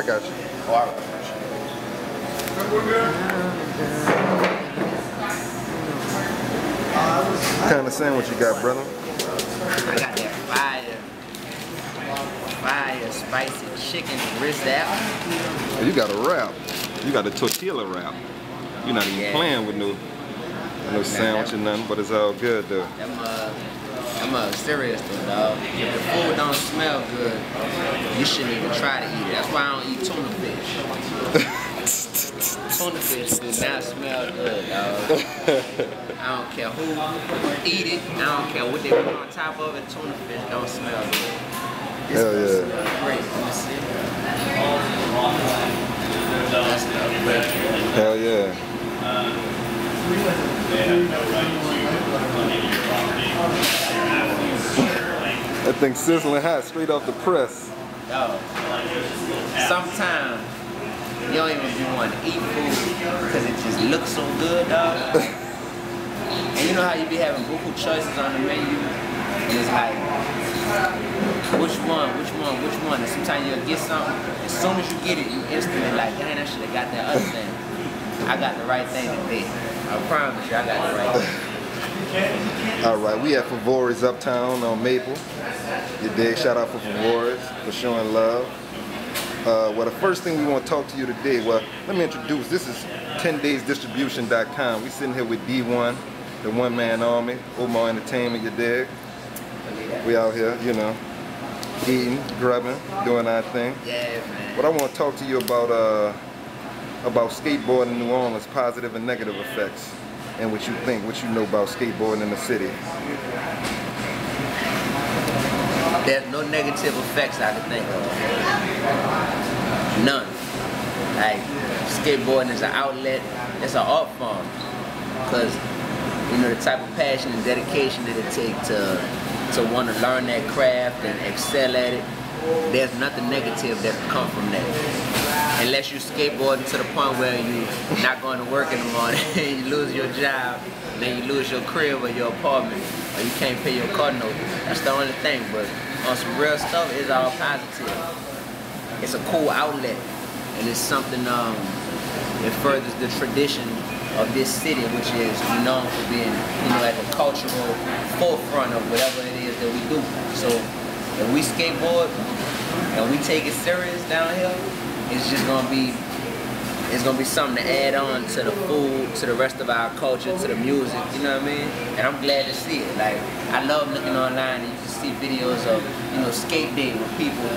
got you. Oh, all right. What kind of sandwich you got, brother? I got that fire spicy chicken wrist wrap. You got a wrap. You got a tortilla wrap. You're not even playing with no sandwich or nothing, but it's all good though. I'm serious though, dog. If the food don't smell good, you shouldn't even try to eat it. That's why I don't eat tuna fish. Tuna fish does not smell good, dog. I don't care who eat it. I don't care what they put on top of it. Tuna fish don't smell good. Hell yeah. Great. That's great. Hell yeah. That thing sizzling hot straight off the press. Yo, sometimes you don't even want to eat food because it just looks so good, dog. And you know how you be having buku choices on the menu, and it's like, which one? And sometimes you'll get something. As soon as you get it, you instantly like, dang, I should have got that other thing. I got the right thing today. I promise you, I got the right thing. All right, we at Favori's Uptown on Maple. You dig? Shout out for Favori's for showing love. Well, the first thing we want to talk to you today, well, let me introduce. This is 10daysdistribution.com. We sitting here with Dee-1, the one-man army, Omar Entertainment, you dig? We out here, you know, eating, grubbing, doing our thing. Yeah, man. But I want to talk to you about skateboarding in New Orleans, positive and negative effects, and what you think, what you know about skateboarding in the city. There's no negative effects I can think of. None. Like, skateboarding is an outlet, it's an art form. Because, you know, the type of passion and dedication that it takes to want to learn that craft and excel at it, there's nothing negative that can come from that. Unless you skateboarding to the point where you're not going to work in the morning and you lose your job, then you lose your crib or your apartment, or you can't pay your car note. That's the only thing, but on some real stuff, it's all positive. It's a cool outlet, and it's something that furthers the tradition of this city, which is known for being, you know, at the cultural forefront of whatever it is that we do. So if we skateboard and we take it serious down here, it's just gonna be something to add on to the food, to the rest of our culture, to the music, you know what I mean? And I'm glad to see it. Like, I love looking online and you can see videos of, you know, skate day with people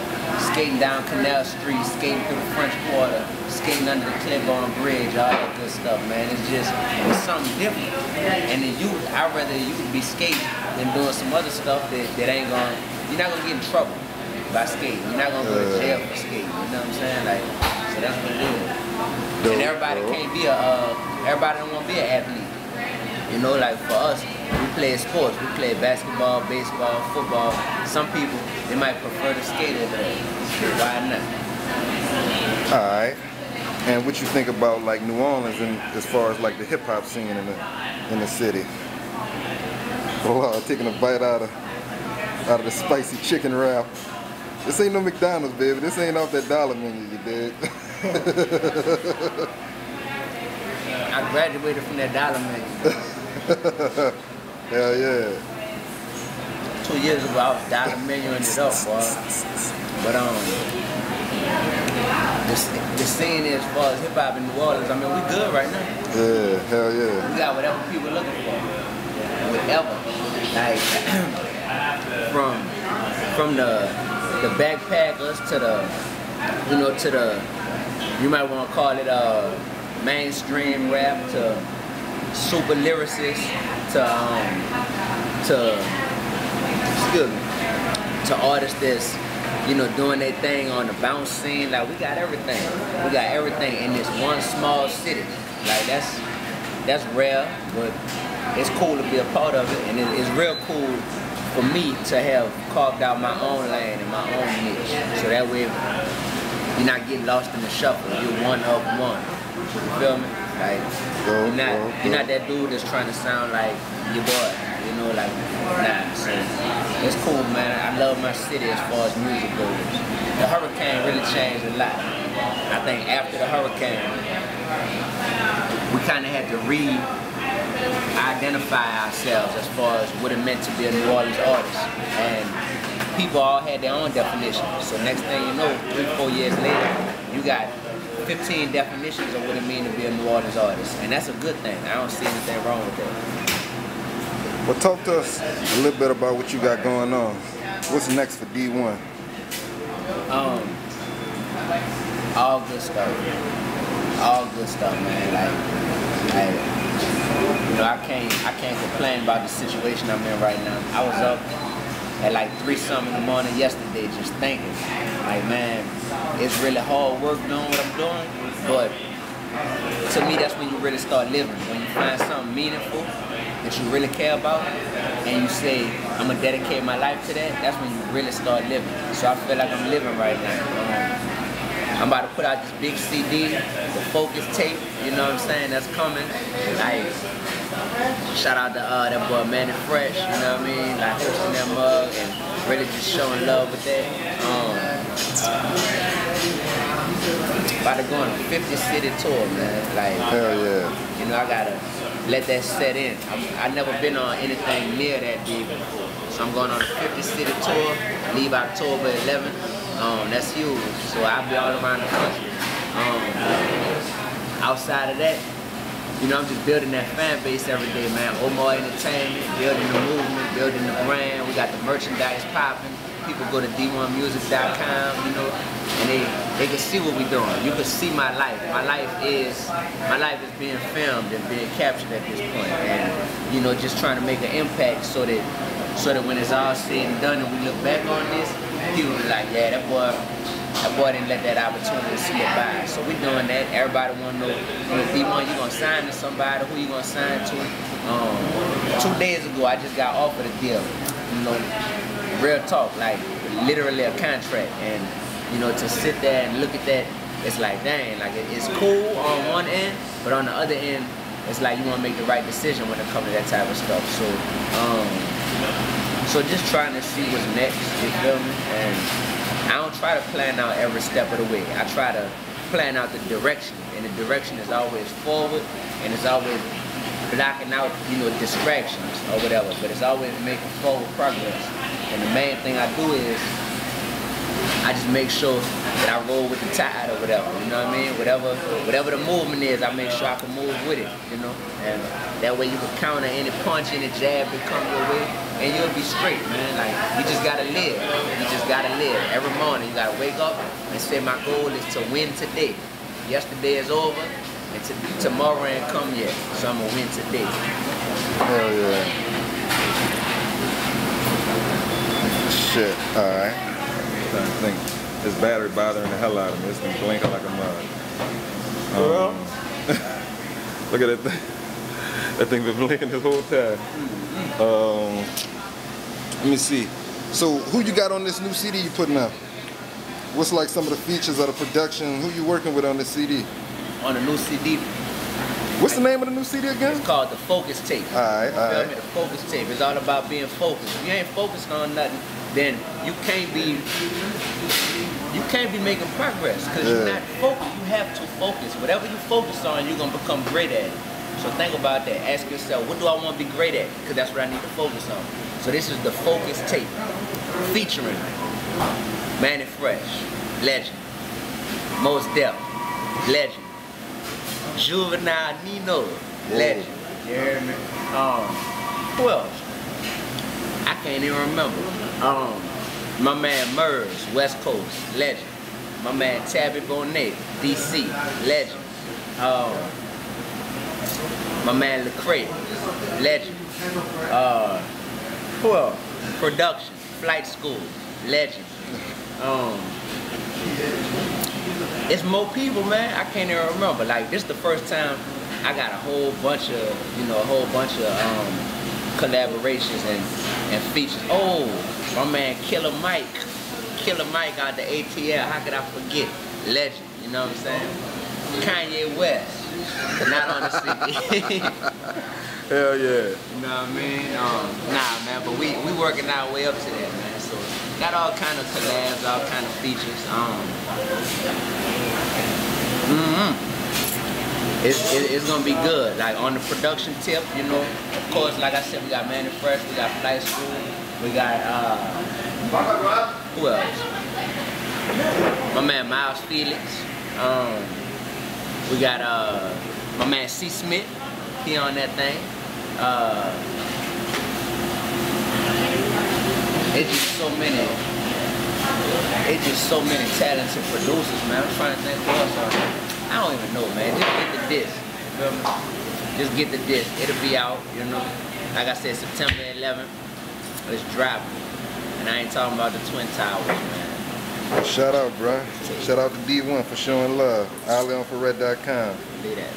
skating down Canal Street, skating through the French Quarter, skating under the Clip-On Bridge, all that good stuff, man. It's something different. And the youth, I'd rather you be skating than doing some other stuff that ain't gonna, you're not gonna get in trouble by skating. You're not gonna go to jail for skating, you know what I'm saying? Like, so that's what it is. And everybody can't be everybody don't want to be an athlete. You know, like for us, we play sports. We play basketball, baseball, football. Some people, they might prefer to skate over there. Why not? All right. And what you think about like New Orleans and as far as like the hip hop scene in the city? Oh, taking a bite out of the spicy chicken wrap. This ain't no McDonald's, baby. This ain't off that dollar menu, you dig? I graduated from that dollar menu. Hell yeah. 2 years ago, I was dollar menuing it up, boy. But the scene as far as hip hop in New Orleans, I mean, we good right now. Yeah, hell yeah. We got whatever people looking for. Whatever. Like from the backpackers to the, you know, to the, you might want to call it mainstream rap, to super lyricists, to artists that's, you know, doing their thing on the bounce scene. Like, we got everything. We got everything in this one small city. Like, that's rare, but it's cool to be a part of it, and it's real cool for me to have carved out my own lane and my own niche. So that way, you're not getting lost in the shuffle. You're one of one. You feel me? Like, you're not that dude that's trying to sound like your boy. You know, like, nah. So it's cool, man. I love my city as far as music goes. the hurricane really changed a lot. I think after the hurricane, we kind of had to re-identify ourselves as far as what it meant to be a New Orleans artist. And people all had their own definitions. So next thing you know, 3-4 years later, you got 15 definitions of what it means to be a New Orleans artist. And that's a good thing. I don't see anything wrong with that. Well, talk to us a little bit about what you got going on. What's next for Dee-1? All good stuff. All good stuff, man. Like, you know, I can't complain about the situation I'm in right now. I was up at like 3-something in the morning yesterday just thinking, like, man, it's really hard work doing what I'm doing, but to me that's when you really start living. When you find something meaningful that you really care about and you say, I'm gonna dedicate my life to that, that's when you really start living. So I feel like I'm living right now. I'm about to put out this big CD, the Focus tape, you know what I'm saying, that's coming. Like, shout out to that boy Manny Fresh, you know what I mean, like hosting that mug and really just showing love with that. About to go on a 50-city tour, man. Like, hell yeah. You know, I gotta let that set in. I've never been on anything near that big before. So I'm going on a 50-city tour, leave October 11th. That's huge. So I'll be all around the country. Outside of that, you know, I'm just building that fan base every day, man. Omar Entertainment, building the movement, building the brand. We got the merchandise popping. People go to Dee1music.com, you know, and they can see what we're doing. You can see my life. My life is being filmed and being captured at this point, and you know, just trying to make an impact so that when it's all said and done and we look back on this, people be like, yeah, that boy didn't let that opportunity slip by. So we're doing that. Everybody want to know, Dee-1, you gonna sign to somebody? Who you gonna sign to? 2 days ago, I just got offered a deal. You know, real talk, like literally a contract. And you know, to sit there and look at that, it's like, dang, like it's cool on one end, but on the other end, it's like you want to make the right decision when it comes to that type of stuff. So just trying to see what's next, you feel me? And I don't try to plan out every step of the way. I try to plan out the direction, and the direction is always forward, and it's always blocking out, you know, distractions or whatever, but it's always making forward progress. And the main thing I do is I just make sure that I roll with the tide or whatever, you know what I mean? Whatever the movement is, I make sure I can move with it, you know? And that way you can counter any punch, any jab that come your way, and you'll be straight, man. Like, you just gotta live. You just gotta live. Every morning you gotta wake up and say my goal is to win today. Yesterday is over, and tomorrow ain't come yet, so I'm gonna win today. Hell yeah. Shit, alright. I'm trying to think. This battery bothering the hell out of me. It's been blinking like a mug. Look at that thing. That thing been blinking this whole time. Let me see. So who you got on this new CD you putting out? What's like some of the features of the production? Who you working with on this CD? On the new CD. What's the name of the new CD again? It's called the Focus tape. Alright, alright. The Focus tape. It's all about being focused. If you ain't focused on nothing, then you can't be making progress, because you're not focused. You have to focus. Whatever you focus on, you're gonna become great at it. So think about that. Ask yourself, what do I want to be great at? Because that's what I need to focus on. So this is the Focus tape, featuring Manny Fresh, legend. Mos Def, legend. Juvenile Nino, legend. You hear me? Who else? I can't even remember. My man Murs, West Coast, legend. My man Tabby Bonet, DC, legend. My man Lecrae, legend. Who else? Production, Flight School, legend. It's more people, man. I can't even remember. Like, this is the first time I got a whole bunch of, collaborations and features. Oh, my man Killer Mike out the ATL. How could I forget? Legend. You know what I'm saying? Kanye West, not on the CD. Hell yeah. You know what I mean? Nah, man. But we working our way up to that, man. So Got all kind of collabs, all kind of features. It's gonna be good. Like on the production tip, you know. Of course, like I said, we got Manny Fresh, we got Flight School, we got who else? My man Miles Felix. We got my man C. Smith. He on that thing. It's just so many talented producers, man. I'm trying to think who else on there. I don't even know, man. Just get the disc. You feel me? Just get the disc. It'll be out, you know. Like I said, September 11th. It's dropping. And I ain't talking about the Twin Towers, man. Shout out, bro. Shout out to Dee-1 for showing love. AliOnForRed.com. Believe that.